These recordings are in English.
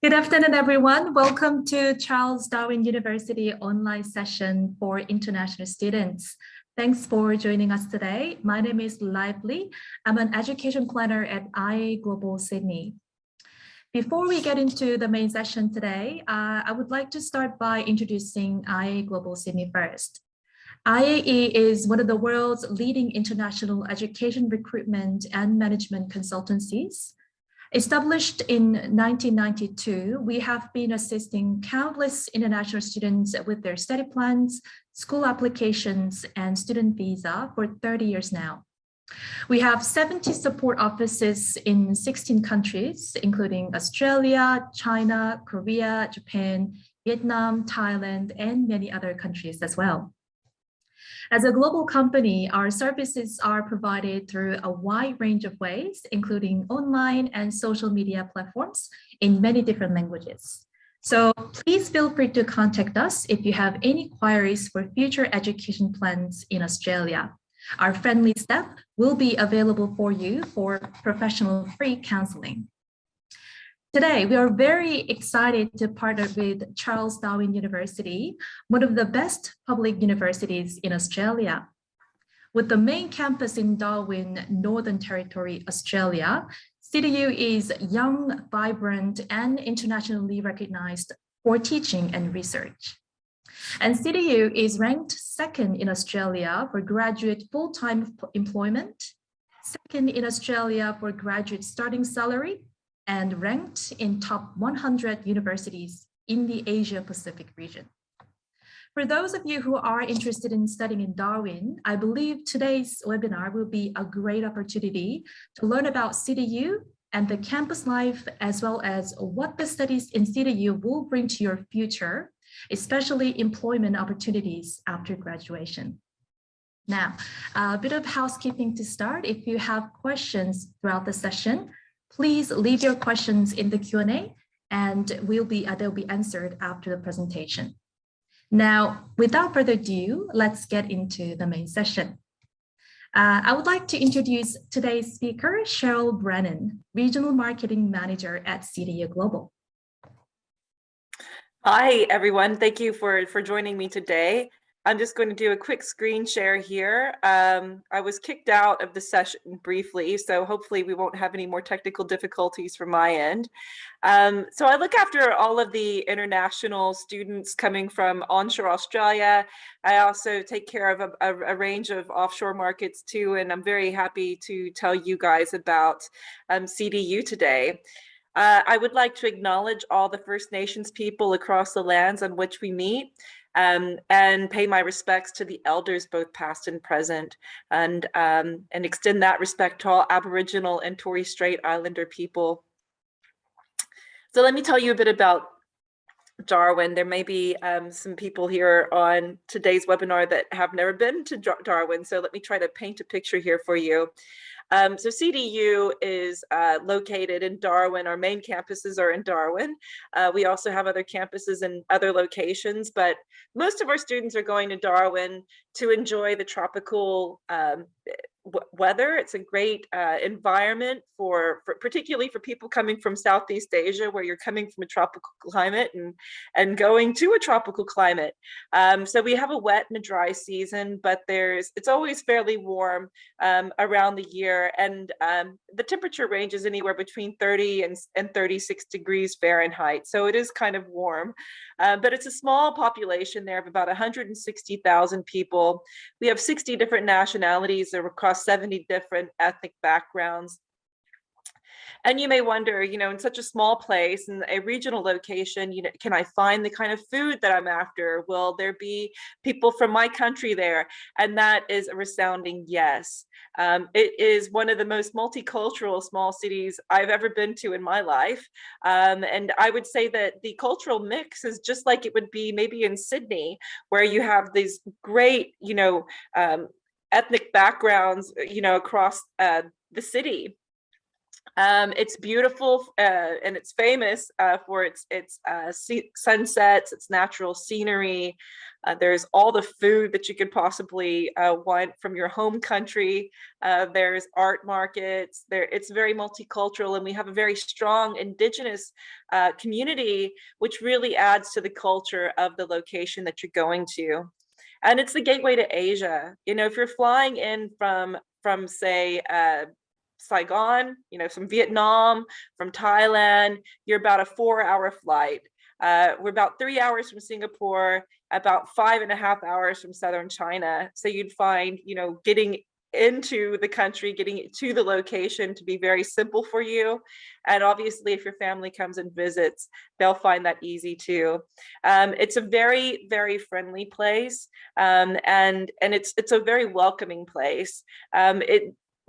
Good afternoon, everyone. Welcome to Darwin University online session for international students. Thanks for joining us today. My name is Lively. I'm an education planner at IA Global Sydney. Before we get into the main session today, I would like to start by introducing IA Global Sydney first. IAE is one of the world's leading international education recruitment and management consultancies. Established in 1992, we have been assisting countless international students with their study plans, school applications, and student visa for 30 years now. We have 70 support offices in 16 countries, including Australia, China, Korea, Japan, Vietnam, Thailand, and many other countries as well. As a global company, our services are provided through a wide range of ways, including online and social media platforms in many different languages. So please feel free to contact us if you have any queries for future education plans in Australia. Our friendly staff will be available for you for professional free counseling. Today, we are very excited to partner with Darwin University, one of the best public universities in Australia. With the main campus in Darwin, Northern Territory, Australia, CDU is young, vibrant, and internationally recognized for teaching and research. And CDU is ranked second in Australia for graduate full-time employment, second in Australia for graduate starting salary, and ranked in top 100 universities in the Asia Pacific region. For those of you who are interested in studying in Darwin, I believe today's webinar will be a great opportunity to learn about CDU and the campus life, as well as what the studies in CDU will bring to your future, especially employment opportunities after graduation. Now, a bit of housekeeping to start. If you have questions throughout the session, please leave your questions in the Q&A and they'll be answered after the presentation. Now, without further ado, let's get into the main session. I would like to introduce today's speaker, Cheryl Brennan, Regional Marketing Manager at CDU Global. Hi, everyone. Thank you for joining me today. I'm just going to do a quick screen share here. I was kicked out of the session briefly, so hopefully we won't have any more technical difficulties from my end. So I look after all of the international students coming from onshore Australia. I also take care of a range of offshore markets too, and I'm very happy to tell you guys about CDU today. I would like to acknowledge all the First Nations people across the lands on which we meet. And pay my respects to the elders, both past and present, and extend that respect to all Aboriginal and Torres Strait Islander people. So let me tell you a bit about Darwin. There may be some people here on today's webinar that have never been to Darwin, so let me try to paint a picture here for you. So CDU is located in Darwin. Our main campuses are in Darwin. We also have other campuses in other locations, but most of our students are going to Darwin to enjoy the tropical weather. It's a great environment for particularly for people coming from Southeast Asia, where you're coming from a tropical climate and going to a tropical climate. So we have a wet and a dry season, but it's always fairly warm around the year, and the temperature ranges anywhere between 30 and 36 degrees Fahrenheit. So it is kind of warm, but it's a small population there of about 160,000 people. We have 60 different nationalities across 70 different ethnic backgrounds. And you may wonder, in such a small place and a regional location, can I find the kind of food that I'm after? Will there be people from my country there? And that is a resounding yes. It is one of the most multicultural small cities I've ever been to in my life. And I would say that the cultural mix is just like it would be maybe in Sydney, where you have these great, ethnic backgrounds, across the city. It's beautiful and it's famous for its sunsets, its natural scenery. There's all the food that you could possibly want from your home country. There's art markets. It's very multicultural, and we have a very strong Indigenous community, which really adds to the culture of the location that you're going to. And it's the gateway to Asia. You know, if you're flying in from say Saigon, you know, from Vietnam, from Thailand, you're about a 4-hour flight. We're about 3 hours from Singapore, about 5.5 hours from southern China. So you'd find, you know, getting into the country, getting to the location to be very simple for you. And obviously, if your family comes and visits, they'll find that easy too. It's a very, very friendly place, and it's a very welcoming place.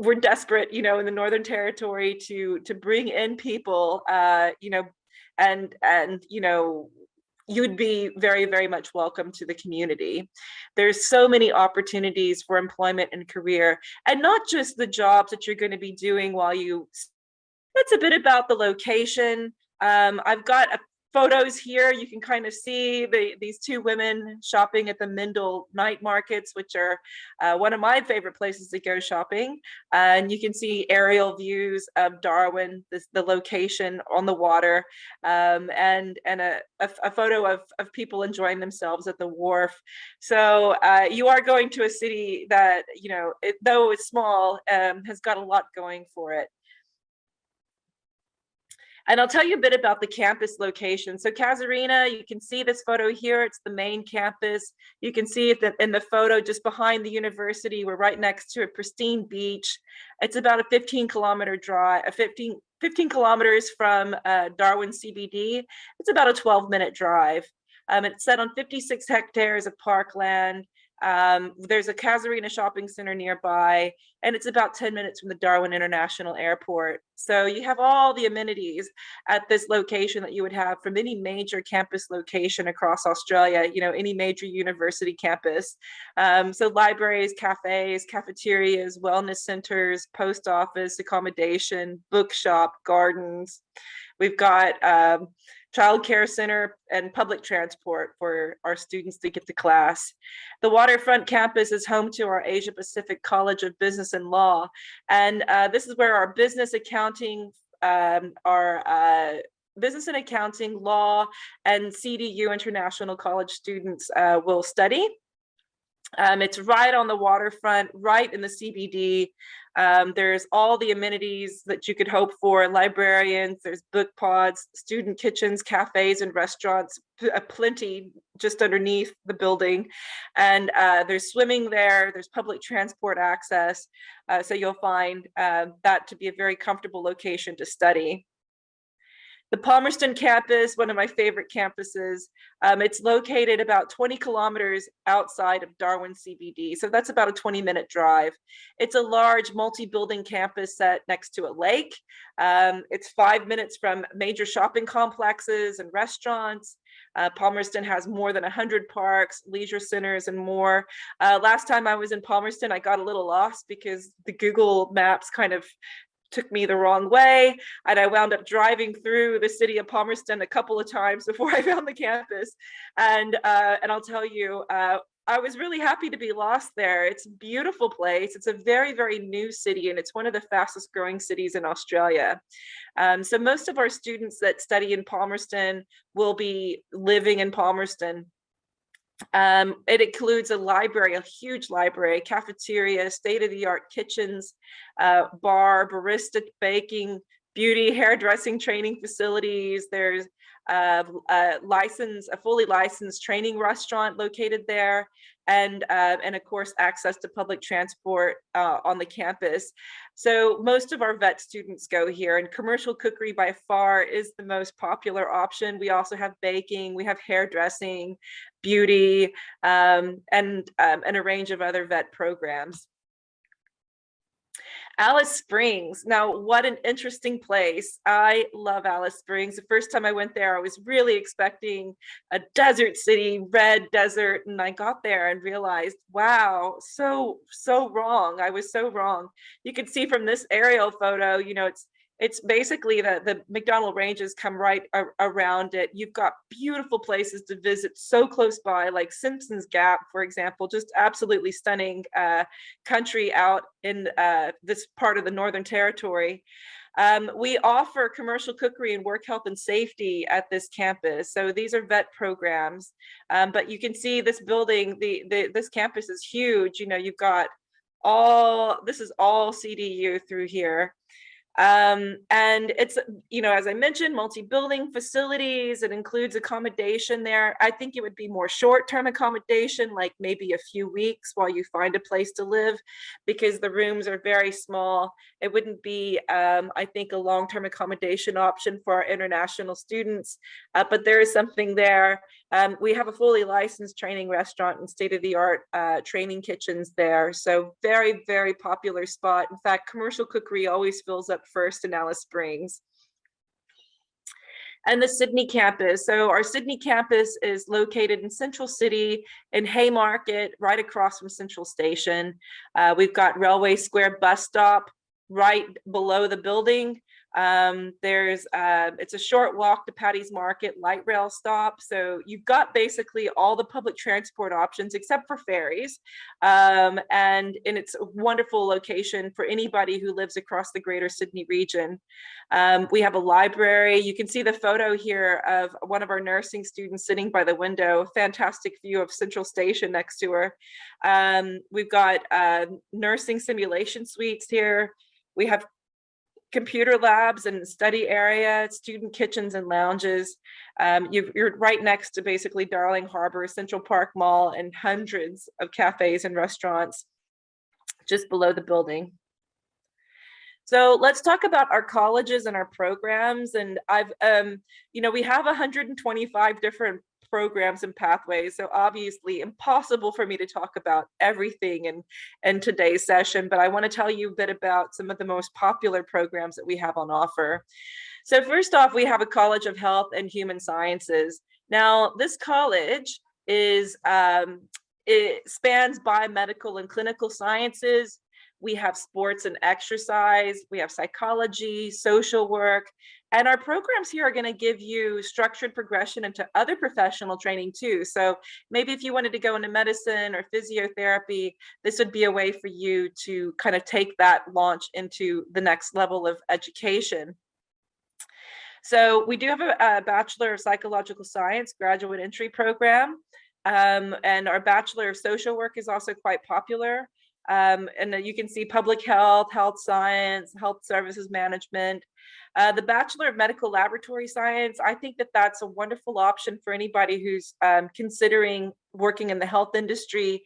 We're desperate, you know, in the Northern Territory to bring in people, you know, and you know, you'd be very, very much welcome to the community. There's so many opportunities for employment and career, and not just the jobs that you're going to be doing while you. That's a bit about the location. I've got photos here. You can kind of see these two women shopping at the Mindel night markets, which are one of my favorite places to go shopping. And you can see aerial views of Darwin, the location on the water, and a photo of people enjoying themselves at the wharf. So you are going to a city that, you know, though it's small, has got a lot going for it. And I'll tell you a bit about the campus location. So Casuarina, you can see this photo here. It's the main campus. You can see it in the photo just behind the university. We're right next to a pristine beach. It's about a 15-kilometer drive, 15 kilometers from Darwin CBD. It's about a 12-minute drive. It's set on 56 hectares of parkland. There's a Casuarina shopping center nearby, and it's about 10 minutes from the Darwin International Airport. So you have all the amenities at this location that you would have from any major campus location across Australia, you know, any major university campus. So libraries, cafes, cafeterias, wellness centers, post office, accommodation, bookshop, gardens. We've got child care center and public transport for our students to get to class. The Waterfront Campus is home to our Asia Pacific College of Business and Law. And this is where our business accounting, business and accounting, law, and CDU International College students will study. It's right on the waterfront, right in the CBD. There's all the amenities that you could hope for: librarians, there's book pods, student kitchens, cafes, and restaurants, plenty just underneath the building. And there's swimming there, there's public transport access. So you'll find that to be a very comfortable location to study. The Palmerston campus, one of my favorite campuses, it's located about 20 kilometers outside of Darwin CBD. So that's about a 20-minute drive. It's a large multi-building campus set next to a lake. It's 5 minutes from major shopping complexes and restaurants. Palmerston has more than 100 parks, leisure centers, and more. Last time I was in Palmerston, I got a little lost because the Google Maps kind of took me the wrong way, and I wound up driving through the city of Palmerston a couple of times before I found the campus. And I'll tell you, I was really happy to be lost there. It's a beautiful place. It's a very, very new city, and it's one of the fastest growing cities in Australia. So most of our students that study in Palmerston will be living in Palmerston. It includes a library, a huge library, cafeteria, state-of-the-art kitchens, bar, barista baking, beauty, hairdressing training facilities. There's a fully licensed training restaurant located there, and of course access to public transport on the campus. So most of our vet students go here, and commercial cookery by far is the most popular option. We also have baking, we have hairdressing, beauty, and a range of other vet programs. Alice Springs. Now, what an interesting place. I love Alice Springs. The first time I went there, I was really expecting a desert city, red desert, and I got there and realized, wow, so wrong. I was so wrong. You can see from this aerial photo, you know, It's basically the McDonald Ranges come right around it. You've got beautiful places to visit so close by, like Simpsons Gap, for example, just absolutely stunning country out in this part of the Northern Territory. We offer commercial cookery and work health and safety at this campus. So these are vet programs, but you can see this building, this campus is huge. You know, you've got this is all CDU through here. And it's, you know, as I mentioned, multi-building facilities. It includes accommodation there. I think it would be more short-term accommodation, like maybe a few weeks while you find a place to live, because the rooms are very small. It wouldn't be, I think, a long-term accommodation option for our international students, but there is something there. We have a fully licensed training restaurant and state-of-the-art training kitchens there. So very, very popular spot. In fact, commercial cookery always fills up first in Alice Springs. And the Sydney campus. So our Sydney campus is located in Central City in Haymarket, right across from Central Station. We've got Railway Square bus stop right below the building. It's a short walk to Paddy's Market light rail stop. So you've got basically all the public transport options except for ferries. And it's a wonderful location for anybody who lives across the greater Sydney region. We have a library. You can see the photo here of one of our nursing students sitting by the window, fantastic view of Central Station next to her. We've got nursing simulation suites here. We have computer labs and study area, student kitchens and lounges. You're right next to basically Darling Harbour, Central Park Mall, and hundreds of cafes and restaurants just below the building. So let's talk about our colleges and our programs. And we have 125 different programs and pathways. So obviously impossible for me to talk about everything in today's session, but I want to tell you a bit about some of the most popular programs that we have on offer. So first off, we have a College of Health and Human Sciences. Now, this college it spans biomedical and clinical sciences. We have sports and exercise, we have psychology, social work, and our programs here are going to give you structured progression into other professional training too. So maybe if you wanted to go into medicine or physiotherapy, this would be a way for you to kind of take that launch into the next level of education. So we do have a Bachelor of Psychological Science graduate entry program, and our Bachelor of Social Work is also quite popular. And you can see public health, health science, health services management. The Bachelor of Medical Laboratory Science, I think that's a wonderful option for anybody who's considering working in the health industry.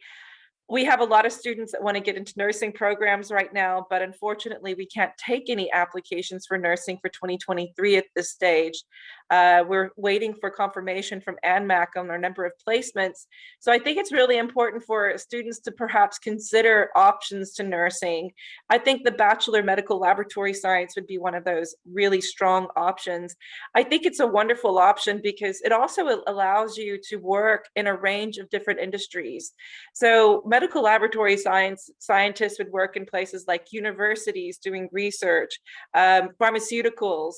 We have a lot of students that want to get into nursing programs right now, but unfortunately we can't take any applications for nursing for 2023 at this stage. We're waiting for confirmation from ANMAC on our number of placements. So I think it's really important for students to perhaps consider options to nursing. I think the Bachelor of Medical Laboratory Science would be one of those really strong options. I think it's a wonderful option because it also allows you to work in a range of different industries. So medical laboratory scientists would work in places like universities doing research, pharmaceuticals.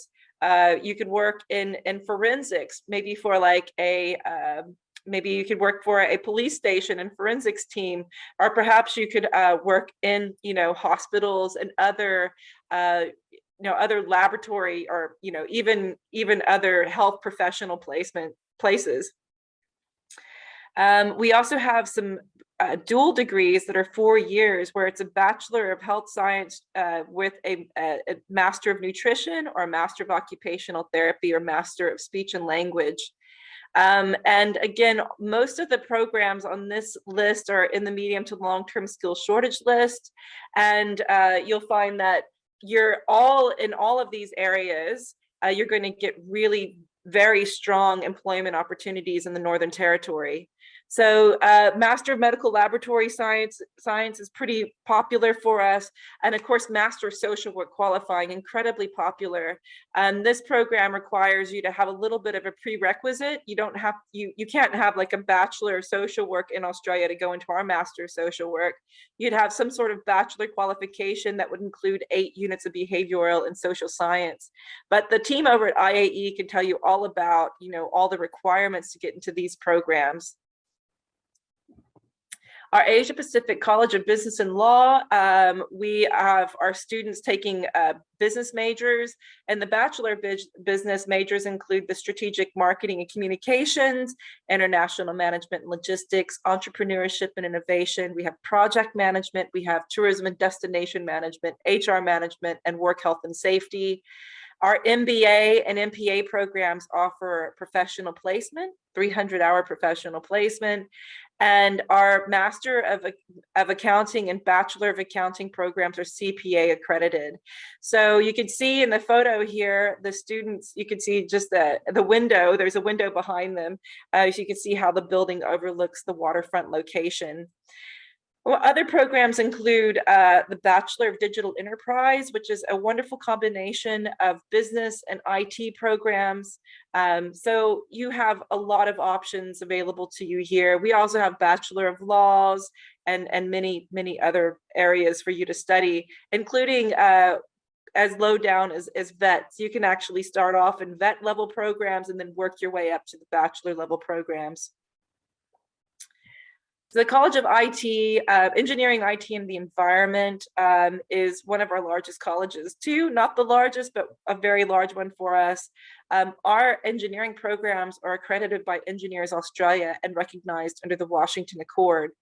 You could work in forensics, maybe for like maybe you could work for a police station and forensics team, or perhaps you could work in, hospitals and other, other laboratory or, even other health professional places. We also have some dual degrees that are 4 years, where it's a Bachelor of Health Science with a Master of Nutrition, or a Master of Occupational Therapy, or Master of Speech and Language. And again, most of the programs on this list are in the medium to long-term skill shortage list. And you'll find that you're in all of these areas, you're going to get really very strong employment opportunities in the Northern Territory. So Master of Medical Laboratory Science is pretty popular for us. And of course, Master of Social Work qualifying, incredibly popular. And this program requires you to have a little bit of a prerequisite. You don't have, you can't have like a Bachelor of Social Work in Australia to go into our Master of Social Work. You'd have some sort of bachelor qualification that would include 8 units of behavioral and social science. But the team over at IAE can tell you all about, all the requirements to get into these programs. Our Asia Pacific College of Business and Law, we have our students taking business majors, and the Bachelor of Business majors include the Strategic Marketing and Communications, International Management and Logistics, Entrepreneurship and Innovation. We have Project Management, we have Tourism and Destination Management, HR Management, and Work Health and Safety. Our MBA and MPA programs offer professional placement, 300-hour professional placement, and our Master of Accounting and Bachelor of Accounting programs are CPA accredited. So you can see in the photo here, the students, you can see just the window, there's a window behind them. So you can see how the building overlooks the waterfront location. Well, other programs include the Bachelor of Digital Enterprise, which is a wonderful combination of business and IT programs. So you have a lot of options available to you here. We also have Bachelor of Laws and many, many other areas for you to study, including as low down as vets. You can actually start off in vet level programs and then work your way up to the bachelor level programs. So the College of IT, Engineering, IT, and the Environment is one of our largest colleges too, not the largest, but a very large one for us. Our engineering programs are accredited by Engineers Australia and recognized under the Washington Accord.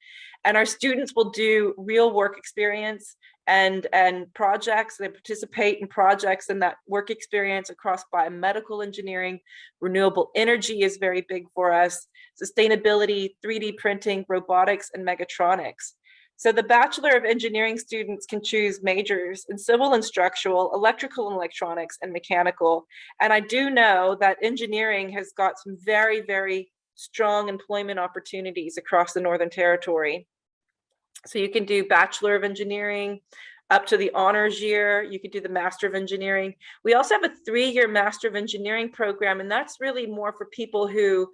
And our students will do real work experience and projects. They participate in projects and that work experience across biomedical engineering. Renewable energy is very big for us. Sustainability, 3D printing, robotics, and mechatronics. So the Bachelor of Engineering students can choose majors in civil and structural, electrical and electronics, and mechanical. And I do know that engineering has got some very, very strong employment opportunities across the Northern Territory. So you can do Bachelor of Engineering up to the honors year. You could do the Master of Engineering. We also have a 3-year Master of Engineering program, and that's really more for people who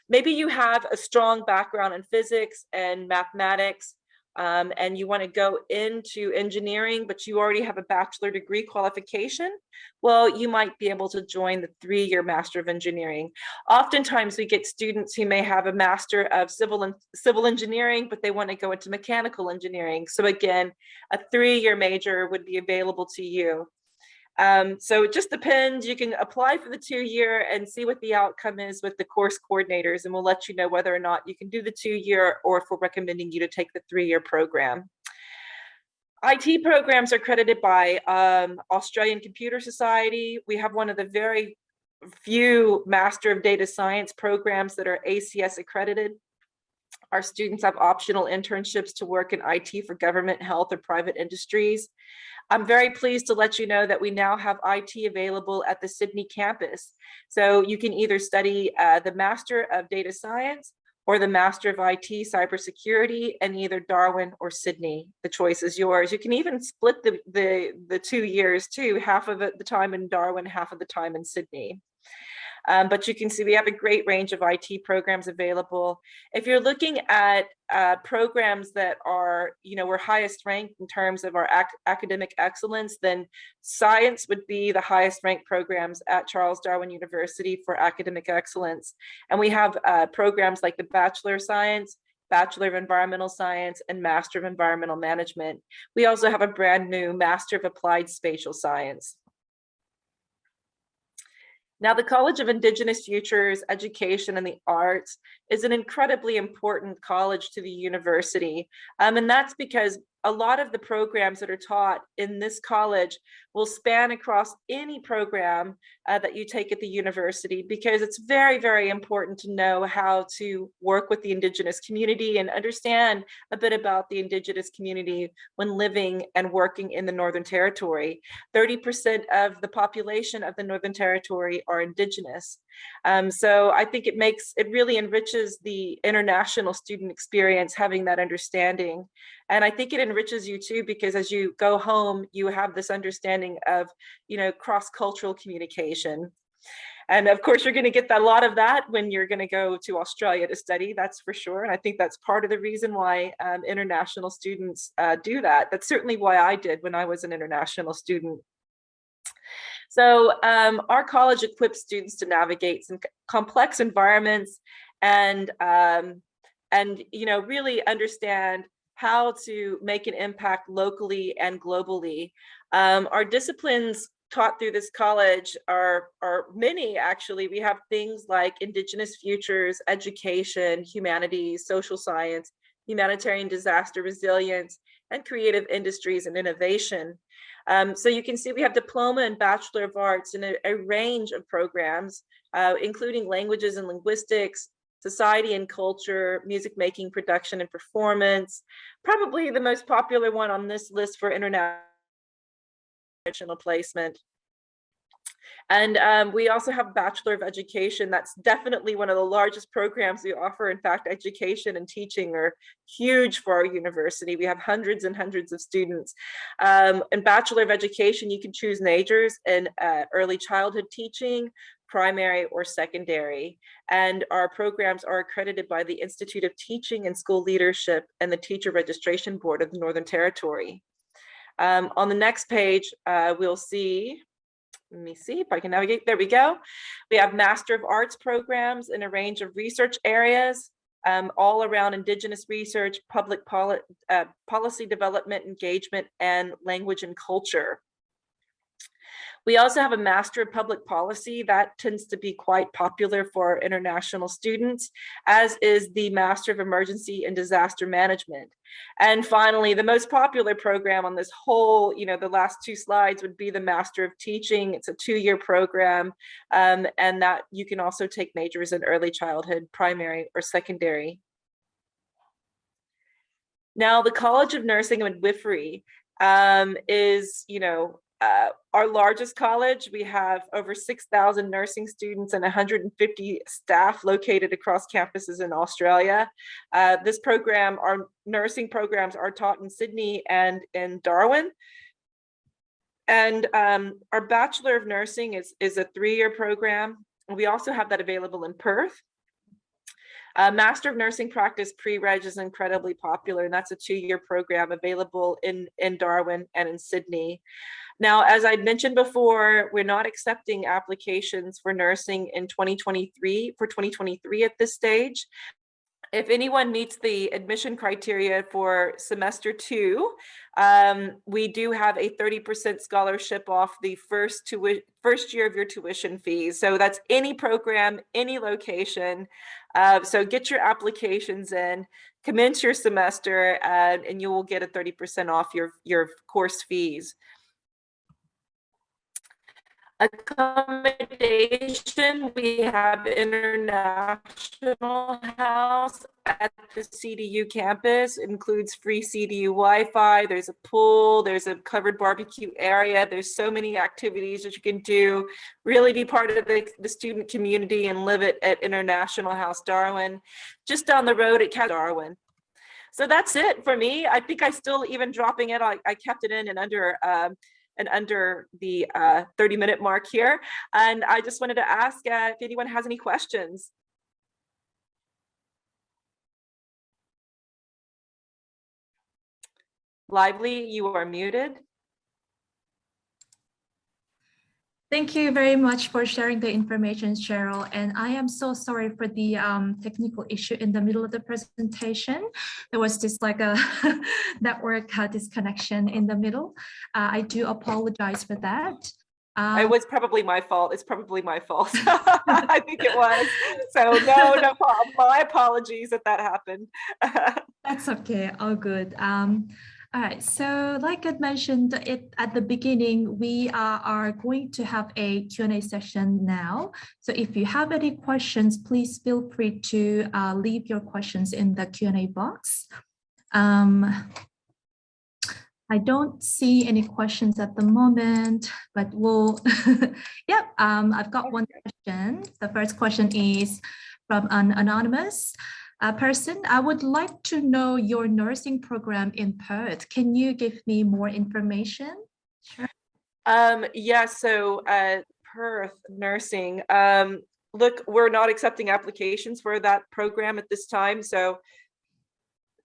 maybe you have a strong background in physics and mathematics, and you want to go into engineering, but you already have a bachelor degree qualification. Well, you might be able to join the 3-year Master of Engineering. Oftentimes we get students who may have a Master of Civil Engineering, but they want to go into mechanical engineering. So again, a 3-year major would be available to you. So it just depends. You can apply for the 2-year and see what the outcome is with the course coordinators, and we'll let you know whether or not you can do the 2-year or if we're recommending you to take the 3-year program. IT programs are accredited by Australian Computer Society. We have one of the very few Master of Data Science programs that are ACS accredited. Our students have optional internships to work in IT for government, health, or private industries. I'm very pleased to let you know that we now have IT available at the Sydney campus. So you can either study the Master of Data Science or the Master of IT Cybersecurity in either Darwin or Sydney. The choice is yours. You can even split the 2 years too, half of the time in Darwin, half of the time in Sydney. But you can see we have a great range of IT programs available. If you're looking at programs that are, we're highest ranked in terms of our academic excellence, then science would be the highest ranked programs at Charles Darwin University for academic excellence. And we have programs like the Bachelor of Science, Bachelor of Environmental Science, and Master of Environmental Management. We also have a brand new Master of Applied Spatial Science. Now, the College of Indigenous Futures, Education, and the Arts is an incredibly important college to the university. And that's because a lot of the programs that are taught in this college will span across any program that you take at the university, because it's very, very important to know how to work with the Indigenous community and understand a bit about the Indigenous community when living and working in the Northern Territory. 30% of the population of the Northern Territory are Indigenous. So I think it really enriches the international student experience having that understanding. And I think it enriches you too, because as you go home, you have this understanding of, cross-cultural communication. And of course, you're going to get a lot of that when you're going to go to Australia to study, that's for sure. And I think that's part of the reason why international students do that. That's certainly why I did when I was an international student. So our college equips students to navigate some complex environments and really understand how to make an impact locally and globally. Our disciplines taught through this college are many, actually. We have things like Indigenous futures, education, humanities, social science, humanitarian disaster resilience, and creative industries and innovation. So you can see we have diploma and Bachelor of Arts in a range of programs, including languages and linguistics, society and culture, music making, production and performance. Probably the most popular one on this list for international placement. And we also have Bachelor of Education. That's definitely one of the largest programs we offer. In fact, education and teaching are huge for our university. We have hundreds and hundreds of students. In Bachelor of Education, you can choose majors in early childhood teaching, primary or secondary. And our programs are accredited by the Institute of Teaching and School Leadership and the Teacher Registration Board of the Northern Territory. On the next page, we'll see, let me see if I can navigate. There we go. We have Master of Arts programs in a range of research areas, all around Indigenous research, public policy development, engagement, and language and culture. We also have a Master of Public Policy that tends to be quite popular for international students, as is the Master of Emergency and Disaster Management. And finally, the most popular program on this whole, the last two slides would be the Master of Teaching. It's a 2-year program, and that you can also take majors in early childhood, primary, or secondary. Now, the College of Nursing and Midwifery is, our largest college. We have over 6,000 nursing students and 150 staff located across campuses in Australia. This program, our nursing programs are taught in Sydney and in Darwin. And our Bachelor of Nursing is a 3-year program. We also have that available in Perth. Master of Nursing Practice pre-reg is incredibly popular, and that's a 2-year program available in Darwin and in Sydney. Now, as I mentioned before, we're not accepting applications for nursing in 2023 at this stage. If anyone meets the admission criteria for semester 2, we do have a 30% scholarship off the first year of your tuition fees. So that's any program, any location. So get your applications in, commence your semester, and you will get a 30% off your course fees. Accommodation, we have International House at the CDU campus. It includes free CDU Wi-Fi, there's a pool, there's a covered barbecue area, there's so many activities that you can do, really be part of the student community and live it at International House Darwin, just down the road at Darwin. So that's it for me. I think I still, even dropping it, I kept it in and under the 30-minute mark here. And I just wanted to ask if anyone has any questions. Lively, you are muted. Thank you very much for sharing the information, Cheryl. And I am so sorry for the technical issue in the middle of the presentation. There was just like a network disconnection in the middle. I do apologize for that. It was probably my fault. It's probably my fault. I think it was. So no problem. My apologies if that happened. That's okay. All good. All right, so like I mentioned at the beginning, we are going to have a Q&A session now. So if you have any questions, please feel free to leave your questions in the Q&A box. I don't see any questions at the moment, but we'll, yep, I've got one question. The first question is from an anonymous person. I would like to know your nursing program in Perth. Can you give me more information? Sure. Yeah, so Perth nursing, look, we're not accepting applications for that program at this time. So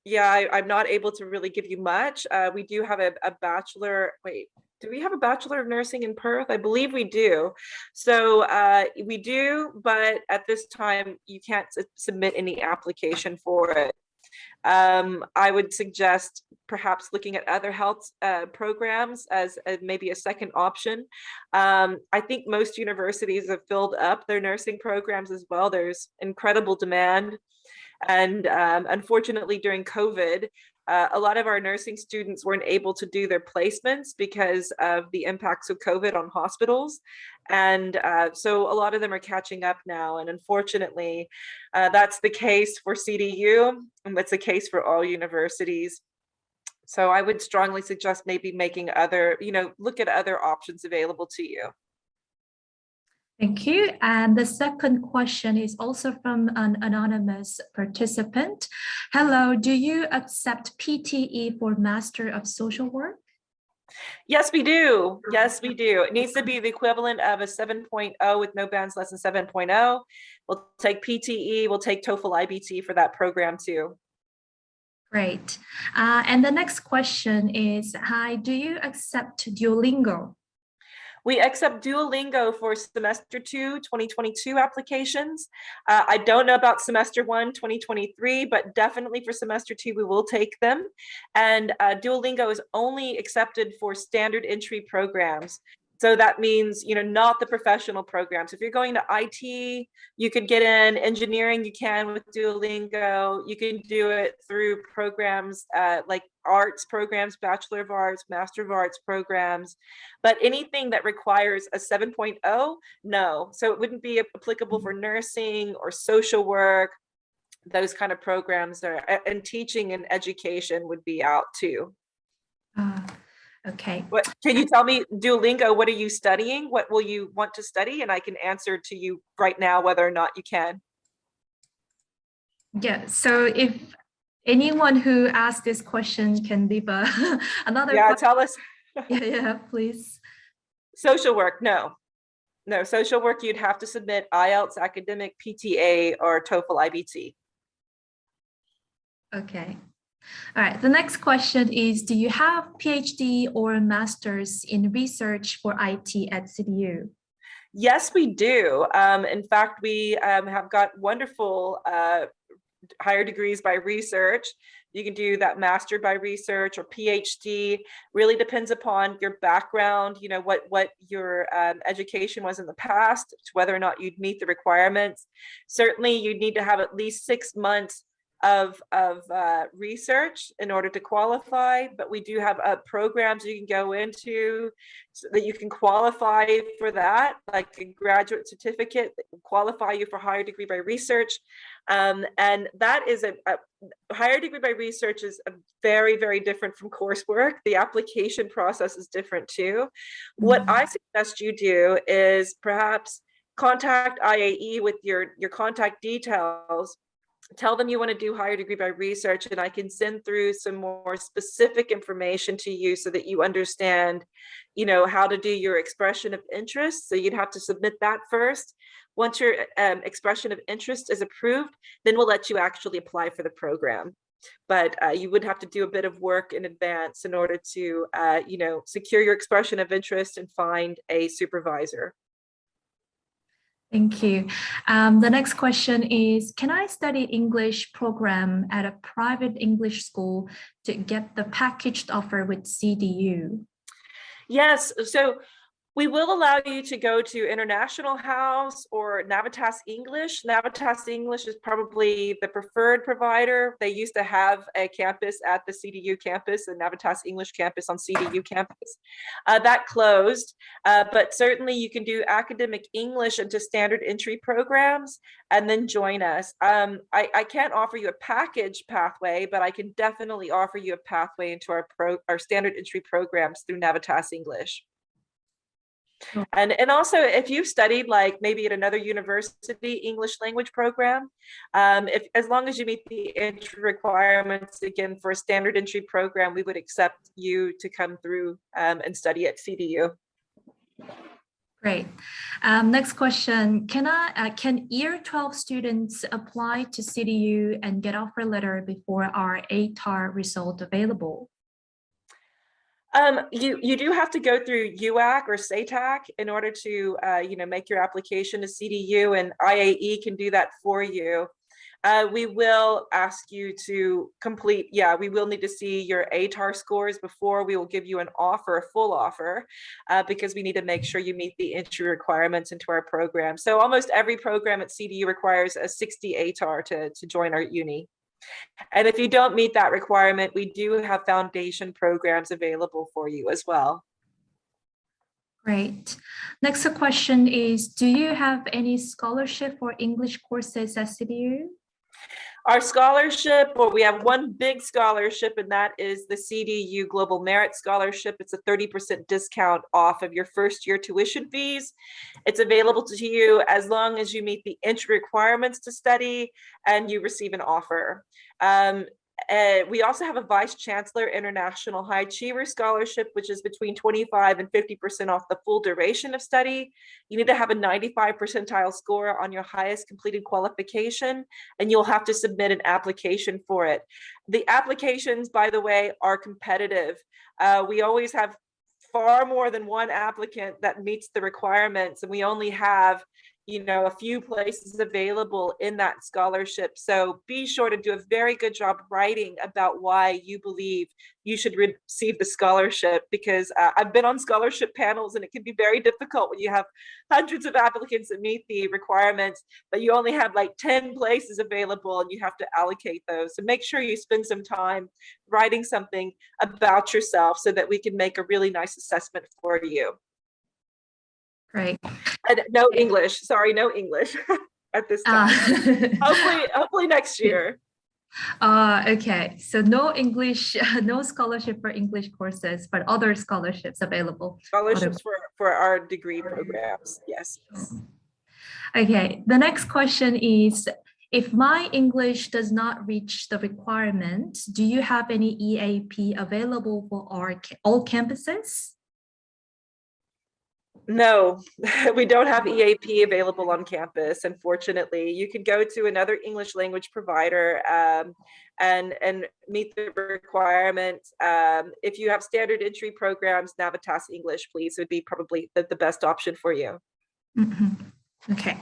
yeah, I'm not able to really give you much. We do have a bachelor, wait, do we have a Bachelor of Nursing in Perth? I believe we do. So we do, but at this time, you can't submit any application for it. I would suggest perhaps looking at other health programs as maybe a second option. I think most universities have filled up their nursing programs as well. There's incredible demand. And unfortunately, during COVID, a lot of our nursing students weren't able to do their placements because of the impacts of COVID on hospitals. And so a lot of them are catching up now. And unfortunately, that's the case for CDU, and that's the case for all universities. So I would strongly suggest maybe making other, look at other options available to you. Thank you. And the second question is also from an anonymous participant. Hello, do you accept PTE for Master of Social Work? Yes, we do. Yes, we do. It needs to be the equivalent of a 7.0 with no bands less than 7.0. We'll take PTE, we'll take TOEFL IBT for that program too. Great. And the next question is, hi, do you accept Duolingo? We accept Duolingo for semester 2, 2022 applications. I don't know about semester 1, 2023, but definitely for semester 2, we will take them. And Duolingo is only accepted for standard entry programs. So that means, not the professional programs. If you're going to IT, you could get in. Engineering, you can with Duolingo. You can do it through programs like arts programs, Bachelor of Arts, Master of Arts programs. But anything that requires a 7.0, no. So it wouldn't be applicable for nursing or social work. Those kind of programs are, and teaching and education would be out too. Okay. What can you tell me, Duolingo, what are you studying? What will you want to study? And I can answer to you right now whether or not you can. Yeah, so if anyone who asked this question can leave another question. Tell us. yeah, please. Social work, no. No, social work, you'd have to submit IELTS, academic, PTA, or TOEFL IBT. Okay. All right, the next question is, do you have PhD or a master's in research for IT at CDU? Yes, we do. In fact, we have got wonderful higher degrees by research. You can do that master by research or PhD. Really depends upon your background, what your education was in the past, whether or not you'd meet the requirements. Certainly, you'd need to have at least 6 months of research in order to qualify, but we do have programs you can go into so that you can qualify for that, like a graduate certificate that will qualify you for higher degree by research. And that is a higher degree by research is a very, very different from coursework. The application process is different too. Mm-hmm. What I suggest you do is perhaps contact IAE with your contact details. Tell them you want to do higher degree by research, and I can send through some more specific information to you so that you understand, how to do your expression of interest. So you'd have to submit that first. Once your expression of interest is approved, then we'll let you actually apply for the program. But you would have to do a bit of work in advance in order to, secure your expression of interest and find a supervisor. Thank you. The next question is, can I study English program at a private English school to get the packaged offer with CDU? Yes. So We will allow you to go to International House or Navitas English. Navitas English is probably the preferred provider. They used to have a campus at the CDU campus, the Navitas English campus on CDU campus. That closed, but certainly you can do academic English into standard entry programs and then join us. I can't offer you a package pathway, but I can definitely offer you a pathway into our standard entry programs through Navitas English. And also, if you've studied like maybe at another university English language program, as long as you meet the entry requirements, again, for a standard entry program, we would accept you to come through and study at CDU. Great. Next question. Can Year 12 students apply to CDU and get offer letter before our ATAR result available? You do have to go through UAC or SATAC in order to make your application to CDU, and IAE can do that for you. We will ask you to complete, we will need to see your ATAR scores before we will give you an offer, a full offer, because we need to make sure you meet the entry requirements into our program. So almost every program at CDU requires a 60 ATAR to join our uni. And if you don't meet that requirement, we do have foundation programs available for you as well. Great. Next question is, do you have any scholarship for English courses at CDU? Our scholarship, well, we have one big scholarship, and that is the CDU Global Merit Scholarship. It's a 30% discount off of your first year tuition fees. It's available to you as long as you meet the entry requirements to study and you receive an offer. We also have a Vice Chancellor International High Achiever Scholarship, which is between 25 and 50% off the full duration of study. You need to have a 95 percentile score on your highest completed qualification, and you'll have to submit an application for it. The applications, by the way, are competitive. We always have far more than one applicant that meets the requirements, and we only have a few places available in that scholarship. So be sure to do a very good job writing about why you believe you should receive the scholarship, because I've been on scholarship panels and it can be very difficult when you have hundreds of applicants that meet the requirements, but you only have like 10 places available and you have to allocate those. So make sure you spend some time writing something about yourself so that we can make a really nice assessment for you. Great. And no English, sorry, no English at this time. Hopefully next year. Okay, so no English, no scholarship for English courses, but other scholarships available. Scholarships for our degree programs, yes. Okay, the next question is, if my English does not reach the requirement, do you have any EAP available for all campuses? No, we don't have EAP available on campus, unfortunately. You can go to another English language provider and meet the requirements. If you have standard entry programs, Navitas English, please, would be probably the best option for you. Mm-hmm. Okay.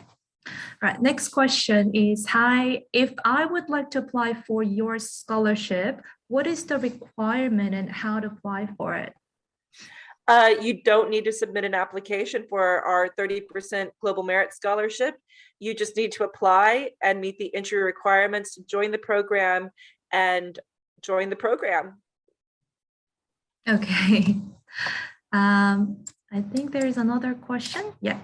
Right. Next question is, hi, if I would like to apply for your scholarship, what is the requirement and how to apply for it? You don't need to submit an application for our 30% Global Merit Scholarship. You just need to apply and meet the entry requirements to join the program and join the program. Okay. I think there is another question. Yeah.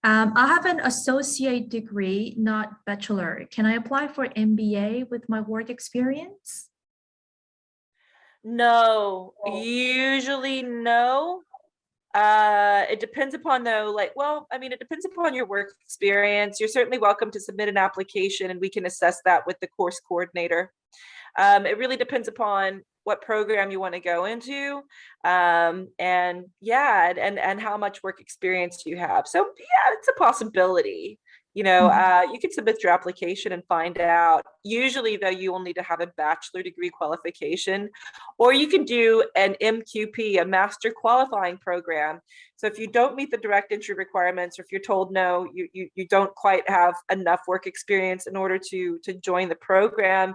I have an associate degree, not bachelor. Can I apply for MBA with my work experience? No, usually no. It depends upon though, it depends upon your work experience. You're certainly welcome to submit an application and we can assess that with the course coordinator. It really depends upon what program you want to go into, and how much work experience you have. So yeah, it's a possibility. You can submit your application and find out. Usually though, you will need to have a bachelor degree qualification, or you can do an MQP, a master qualifying program. So if you don't meet the direct entry requirements, or if you're told no, you don't quite have enough work experience in order to join the program,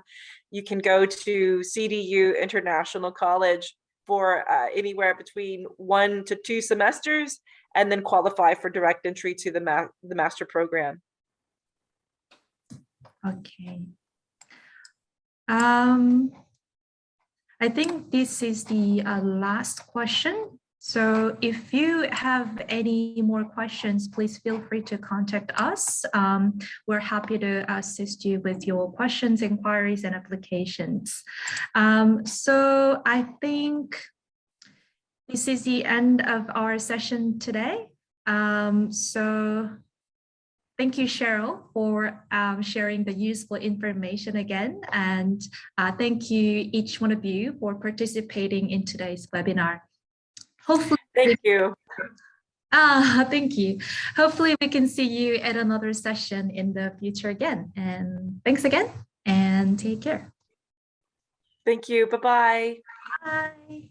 you can go to CDU International College for anywhere between 1 to 2 semesters, and then qualify for direct entry to the master program. Okay. I think this is the last question. So if you have any more questions, please feel free to contact us. We're happy to assist you with your questions, inquiries, and applications. So I think this is the end of our session today. So thank you, Cheryl, for sharing the useful information again. And thank you, each one of you, for participating in today's webinar. Hopefully, thank you. Thank you. Hopefully we can see you at another session in the future again. And thanks again, and take care. Thank you. Bye-bye. Bye.